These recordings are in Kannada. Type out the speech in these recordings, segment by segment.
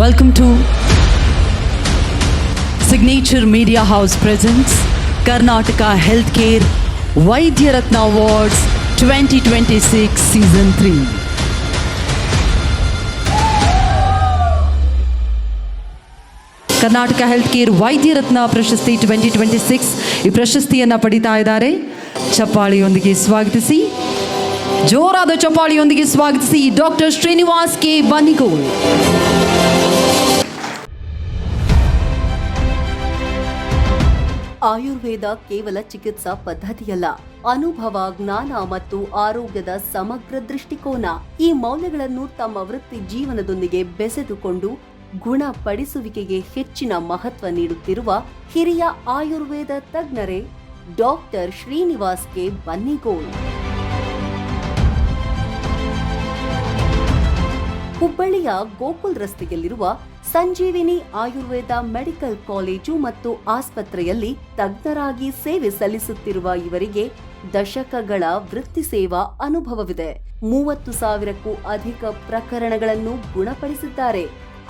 Welcome to Signature Media House presents Karnataka Healthcare Vaidya Ratna Awards 2026 Season 3. Karnataka health care Vaidya ರತ್ನ ಪ್ರಶಸ್ತಿ 2026 ಈ ಪ್ರಶಸ್ತಿಯನ್ನು ಪಡಿತಾ ಇದ್ದಾರೆ. ಚಪ್ಪಾಳಿಯೊಂದಿಗೆ ಸ್ವಾಗತಿಸಿ, ಜೋರಾದ ಚಪ್ಪಾಳಿಯೊಂದಿಗೆ ಸ್ವಾಗತಿಸಿ ಡಾಕ್ಟರ್ ಶ್ರೀನಿವಾಸ್ ಕೆ ಬನ್ನಿಗೋಳ್. ಆಯುರ್ವೇದ ಕೇವಲ ಚಿಕಿತ್ಸಾ ಪದ್ಧತಿಯಲ್ಲ, ಅನುಭವ, ಜ್ಞಾನ ಮತ್ತು ಆರೋಗ್ಯದ ಸಮಗ್ರ ದೃಷ್ಟಿಕೋನ. ಈ ಮೌಲ್ಯಗಳನ್ನು ತಮ್ಮ ವೃತ್ತಿ ಜೀವನದೊಂದಿಗೆ ಬೆಸೆದುಕೊಂಡು ಗುಣಪಡಿಸುವಿಕೆಗೆ ಹೆಚ್ಚಿನ ಮಹತ್ವ ನೀಡುತ್ತಿರುವ ಹಿರಿಯ ಆಯುರ್ವೇದ ತಜ್ಞರೇ ಡಾಕ್ಟರ್ ಶ್ರೀನಿವಾಸ್ ಕೆ ಬನ್ನಿಗೋಳ್. ಹುಬ್ಬಳ್ಳಿಯ ಗೋಕುಲ್ ರಸ್ತೆಯಲ್ಲಿರುವ ಸಂಜೀವಿನಿ ಆಯುರ್ವೇದ ಮೆಡಿಕಲ್ ಕಾಲೇಜು ಮತ್ತು ಆಸ್ಪತ್ರೆಯಲ್ಲಿ ತಜ್ಞರಾಗಿ ಸೇವೆ ಸಲ್ಲಿಸುತ್ತಿರುವ ಇವರಿಗೆ ದಶಕಗಳ ವೃತ್ತಿ ಸೇವಾ ಅನುಭವವಿದೆ. 30,000ಕ್ಕೂ ಅಧಿಕ ಪ್ರಕರಣಗಳನ್ನು ಗುಣಪಡಿಸಿದ್ದಾರೆ.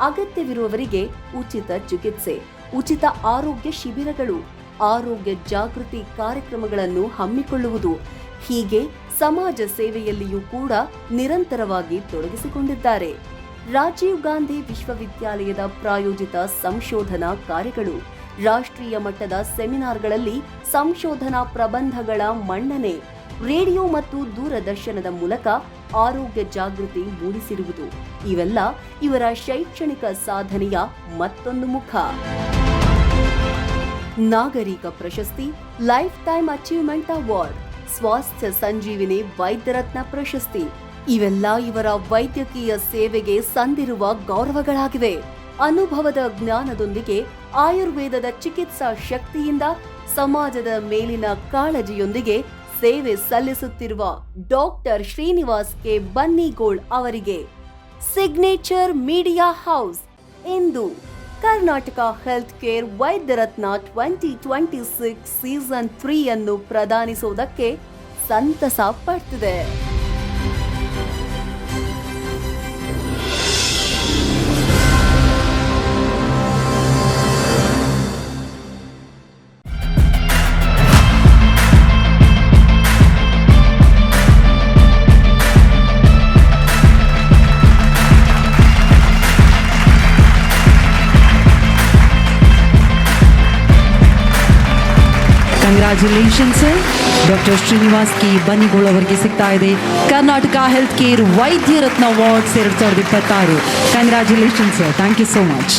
ಅಗತ್ಯವಿರುವವರಿಗೆ ಉಚಿತ ಚಿಕಿತ್ಸೆ, ಉಚಿತ ಆರೋಗ್ಯ ಶಿಬಿರಗಳು, ಆರೋಗ್ಯ ಜಾಗೃತಿ ಕಾರ್ಯಕ್ರಮಗಳನ್ನು ಹಮ್ಮಿಕೊಳ್ಳುವುದು, ಹೀಗೆ ಸಮಾಜ ಸೇವೆಯಲ್ಲಿಯೂ ಕೂಡ ನಿರಂತರವಾಗಿ ತೊಡಗಿಸಿಕೊಂಡಿದ್ದಾರೆ. ರಾಜೀವ್ ಗಾಂಧಿ ವಿಶ್ವವಿದ್ಯಾಲಯದ ಪ್ರಾಯೋಜಿತ ಸಂಶೋಧನಾ ಕಾರ್ಯಗಳು, ರಾಷ್ಟ್ರೀಯ ಮಟ್ಟದ ಸೆಮಿನಾರ್ಗಳಲ್ಲಿ ಸಂಶೋಧನಾ ಪ್ರಬಂಧಗಳ ಮನ್ನಣೆ, ರೇಡಿಯೋ ಮತ್ತು ದೂರದರ್ಶನದ ಮೂಲಕ ಆರೋಗ್ಯ ಜಾಗೃತಿ ಮೂಡಿಸಿರುವುದು ಇವೆಲ್ಲ ಇವರ ಶೈಕ್ಷಣಿಕ ಸಾಧನೆಯ ಮತ್ತೊಂದು ಮುಖ. ನಾಗರಿಕ ಪ್ರಶಸ್ತಿ, ಲೈಫ್ ಟೈಮ್ ಅಚೀವ್ಮೆಂಟ್ ಅವಾರ್ಡ್, ಸ್ವಾಸ್ಥ್ಯ ಸಂಜೀವಿನಿ ವೈದ್ಯರತ್ನ ಪ್ರಶಸ್ತಿ ಇವೆಲ್ಲ ಇವರ ವೈದ್ಯಕೀಯ ಸೇವೆಗೆ ಸಂದಿರುವ ಗೌರವಗಳಾಗಿವೆ. ಅನುಭವದ ಜ್ಞಾನದೊಂದಿಗೆ ಆಯುರ್ವೇದದ ಚಿಕಿತ್ಸಾ ಶಕ್ತಿಯಿಂದ ಸಮಾಜದ ಮೇಲಿನ ಕಾಳಜಿಯೊಂದಿಗೆ ಸೇವೆ ಸಲ್ಲಿಸುತ್ತಿರುವ ಡಾಕ್ಟರ್ ಶ್ರೀನಿವಾಸ್ ಕೆ ಬನ್ನಿಗೋಳ್ ಅವರಿಗೆ ಸಿಗ್ನೇಚರ್ ಮೀಡಿಯಾ ಹೌಸ್ ಇಂದು Karnataka health care Vaidya Ratna 2026 season 3 ಅನ್ನು ಪ್ರದಾನಿಸುವುದಕ್ಕೆ ಸಂತಸ ಪಡ್ತಿದೆ. Congratulations sir. Doctor Srinivas K Bannigol ಅವರಿಗೆ ಸಿಗ್ತಾ ಇದೆ Karnataka health care Vaidya Ratna awards 2026. Congratulations sir. Thank you so much.